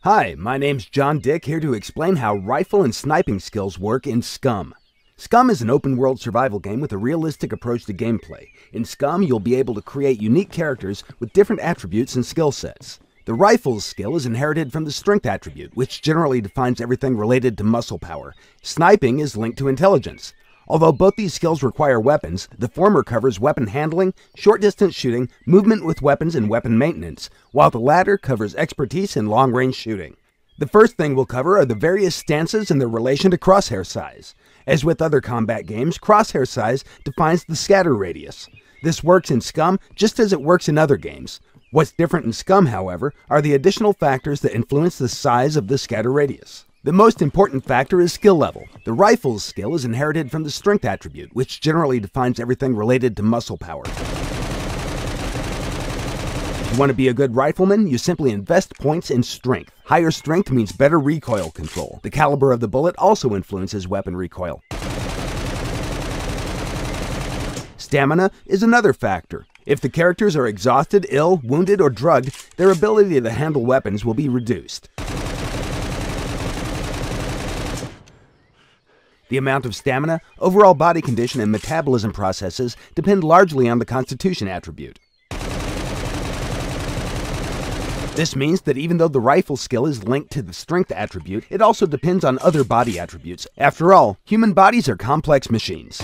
Hi, my name's John Dick, here to explain how rifle and sniping skills work in SCUM. SCUM is an open-world survival game with a realistic approach to gameplay. In SCUM, you'll be able to create unique characters with different attributes and skill sets. The rifle's skill is inherited from the strength attribute, which generally defines everything related to muscle power. Sniping is linked to intelligence. Although both these skills require weapons, the former covers weapon handling, short-distance shooting, movement with weapons, and weapon maintenance, while the latter covers expertise in long-range shooting. The first thing we'll cover are the various stances and their relation to crosshair size. As with other combat games, crosshair size defines the scatter radius. This works in SCUM just as it works in other games. What's different in SCUM, however, are the additional factors that influence the size of the scatter radius. The most important factor is skill level. The rifle's skill is inherited from the strength attribute, which generally defines everything related to muscle power. If you want to be a good rifleman, you simply invest points in strength. Higher strength means better recoil control. The caliber of the bullet also influences weapon recoil. Stamina is another factor. If the characters are exhausted, ill, wounded, or drugged, their ability to handle weapons will be reduced. The amount of stamina, overall body condition, and metabolism processes depend largely on the constitution attribute. This means that even though the rifle skill is linked to the strength attribute, it also depends on other body attributes. After all, human bodies are complex machines.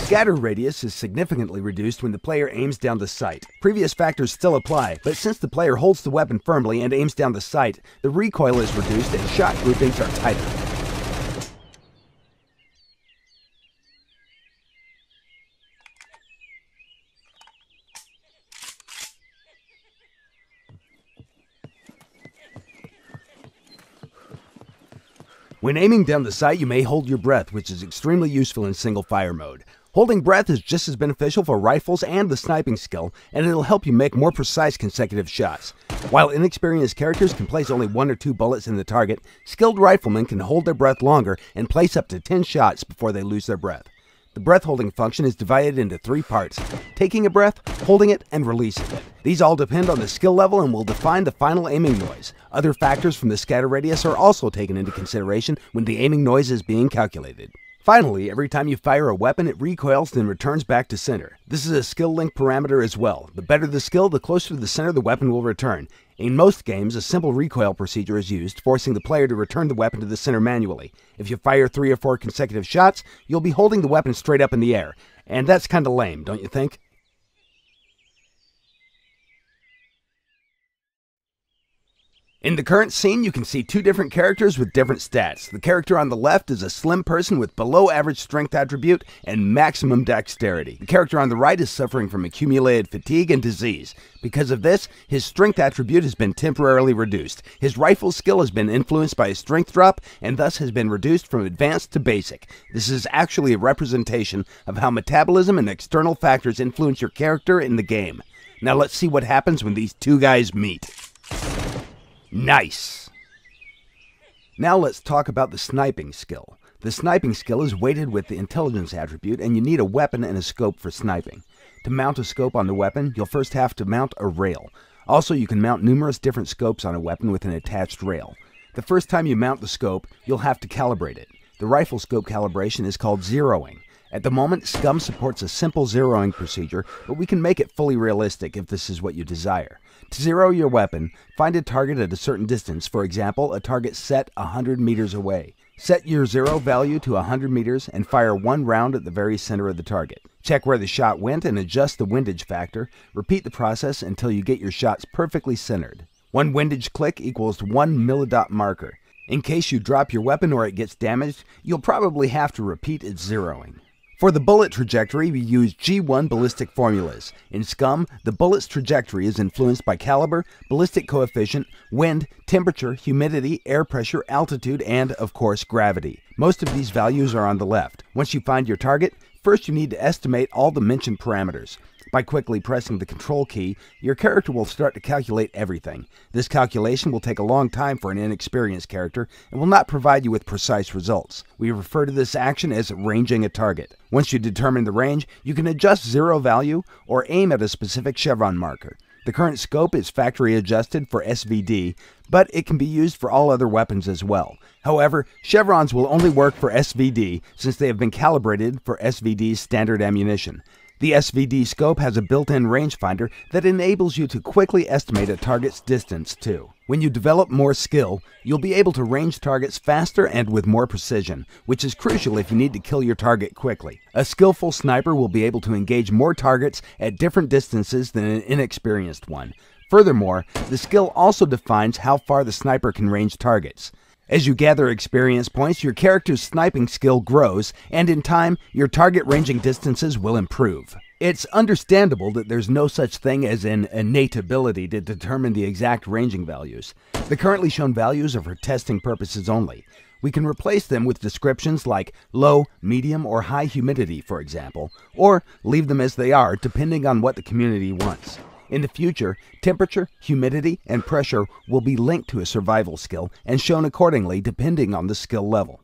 Scatter radius is significantly reduced when the player aims down the sight. Previous factors still apply, but since the player holds the weapon firmly and aims down the sight, the recoil is reduced and shot groupings are tighter. When aiming down the sight, you may hold your breath, which is extremely useful in single fire mode. Holding breath is just as beneficial for rifles and the sniping skill, and it'll help you make more precise consecutive shots. While inexperienced characters can place only 1 or 2 bullets in the target, skilled riflemen can hold their breath longer and place up to 10 shots before they lose their breath. The breath-holding function is divided into 3 parts: taking a breath, holding it, and releasing it. These all depend on the skill level and will define the final aiming noise. Other factors from the scatter radius are also taken into consideration when the aiming noise is being calculated. Finally, every time you fire a weapon, it recoils and returns back to center. This is a skill link parameter as well. The better the skill, the closer to the center the weapon will return. In most games, a simple recoil procedure is used, forcing the player to return the weapon to the center manually. If you fire 3 or 4 consecutive shots, you'll be holding the weapon straight up in the air. And that's kinda lame, don't you think? In the current scene, you can see 2 different characters with different stats. The character on the left is a slim person with below average strength attribute and maximum dexterity. The character on the right is suffering from accumulated fatigue and disease. Because of this, his strength attribute has been temporarily reduced. His rifle skill has been influenced by a strength drop and thus has been reduced from advanced to basic. This is actually a representation of how metabolism and external factors influence your character in the game. Now let's see what happens when these 2 guys meet. Nice! Now let's talk about the sniping skill. The sniping skill is weighted with the intelligence attribute, and you need a weapon and a scope for sniping. To mount a scope on the weapon, you'll first have to mount a rail. Also, you can mount numerous different scopes on a weapon with an attached rail. The first time you mount the scope, you'll have to calibrate it. The rifle scope calibration is called zeroing. At the moment, SCUM supports a simple zeroing procedure, but we can make it fully realistic if this is what you desire. To zero your weapon, find a target at a certain distance, for example, a target set 100 meters away. Set your zero value to 100 meters and fire 1 round at the very center of the target. Check where the shot went and adjust the windage factor. Repeat the process until you get your shots perfectly centered. 1 windage click equals 1 millidot marker. In case you drop your weapon or it gets damaged, you'll probably have to repeat its zeroing. For the bullet trajectory, we use G1 ballistic formulas. In SCUM, the bullet's trajectory is influenced by caliber, ballistic coefficient, wind, temperature, humidity, air pressure, altitude, and, of course, gravity. Most of these values are on the left. Once you find your target, first you need to estimate all the mentioned parameters. By quickly pressing the control key, your character will start to calculate everything. This calculation will take a long time for an inexperienced character and will not provide you with precise results. We refer to this action as ranging a target. Once you determine the range, you can adjust zero value or aim at a specific chevron marker. The current scope is factory adjusted for SVD, but it can be used for all other weapons as well. However, chevrons will only work for SVD since they have been calibrated for SVD's standard ammunition. The SVD scope has a built-in rangefinder that enables you to quickly estimate a target's distance too. When you develop more skill, you'll be able to range targets faster and with more precision, which is crucial if you need to kill your target quickly. A skillful sniper will be able to engage more targets at different distances than an inexperienced one. Furthermore, the skill also defines how far the sniper can range targets. As you gather experience points, your character's sniping skill grows, and in time, your target ranging distances will improve. It's understandable that there's no such thing as an innate ability to determine the exact ranging values. The currently shown values are for testing purposes only. We can replace them with descriptions like low, medium, or high humidity, for example, or leave them as they are depending on what the community wants. In the future, temperature, humidity, and pressure will be linked to a survival skill and shown accordingly depending on the skill level.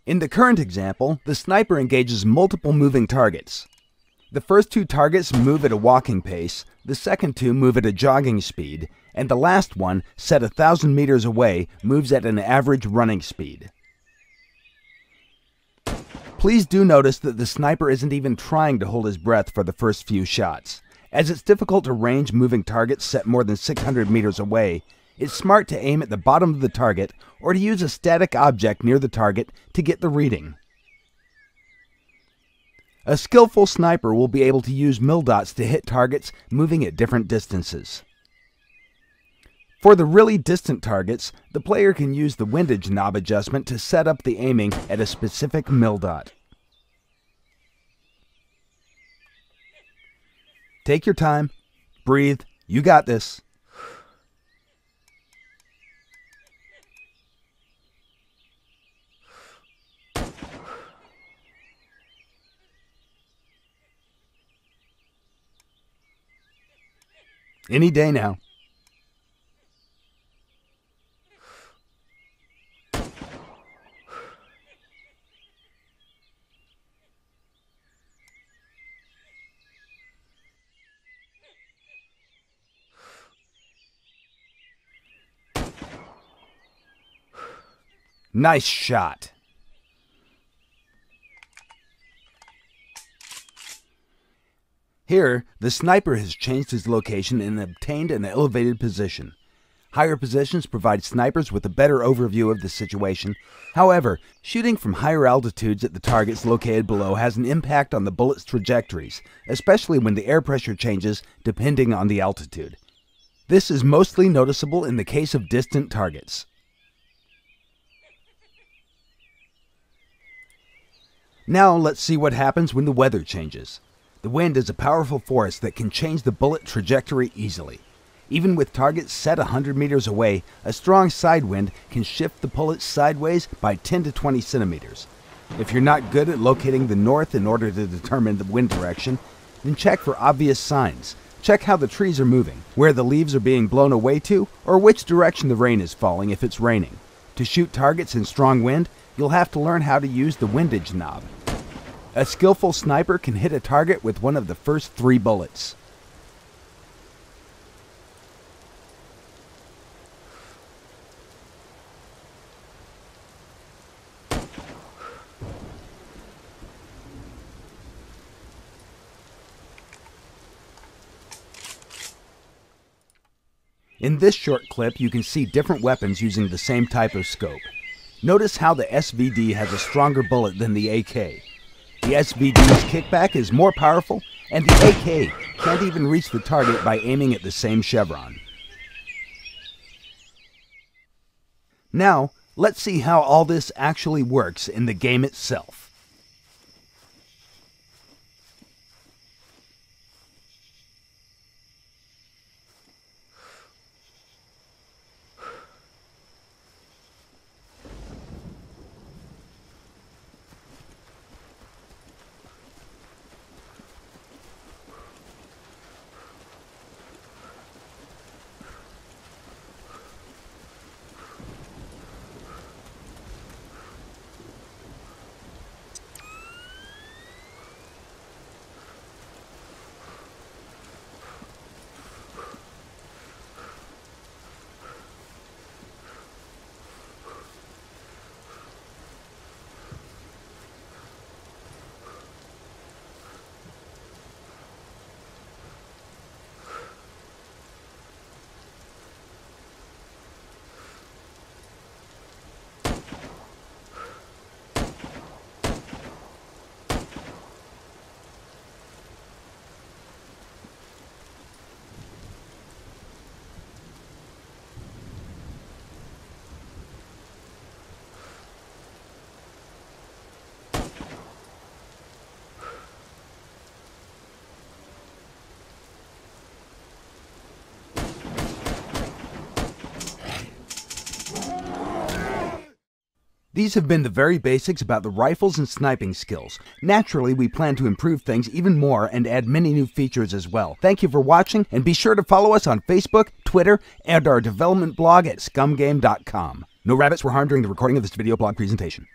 In the current example, the sniper engages multiple moving targets. The first two targets move at a walking pace, the second two move at a jogging speed, and the last one, set 1,000 meters away, moves at an average running speed. Please do notice that the sniper isn't even trying to hold his breath for the first few shots. As it's difficult to range moving targets set more than 600 meters away, it's smart to aim at the bottom of the target or to use a static object near the target to get the reading. A skillful sniper will be able to use mil-dots to hit targets moving at different distances. For the really distant targets, the player can use the windage knob adjustment to set up the aiming at a specific mil-dot. Take your time, breathe, you got this. Any day now. Nice shot. Here, the sniper has changed his location and obtained an elevated position. Higher positions provide snipers with a better overview of the situation. However, shooting from higher altitudes at the targets located below has an impact on the bullet's trajectories, especially when the air pressure changes depending on the altitude. This is mostly noticeable in the case of distant targets. Now let's see what happens when the weather changes. The wind is a powerful force that can change the bullet trajectory easily. Even with targets set 100 meters away, a strong side wind can shift the bullet sideways by 10 to 20 centimeters. If you're not good at locating the north in order to determine the wind direction, then check for obvious signs. Check how the trees are moving, where the leaves are being blown away to, or which direction the rain is falling if it's raining. To shoot targets in strong wind, you'll have to learn how to use the windage knob. A skillful sniper can hit a target with one of the first 3 bullets. In this short clip, you can see different weapons using the same type of scope. Notice how the SVD has a stronger bullet than the AK. The SVD's kickback is more powerful, and the AK can't even reach the target by aiming at the same chevron. Now, let's see how all this actually works in the game itself. These have been the very basics about the rifles and sniping skills. Naturally, we plan to improve things even more and add many new features as well. Thank you for watching, and be sure to follow us on Facebook, Twitter, and our development blog at scumgame.com. No rabbits were harmed during the recording of this video blog presentation.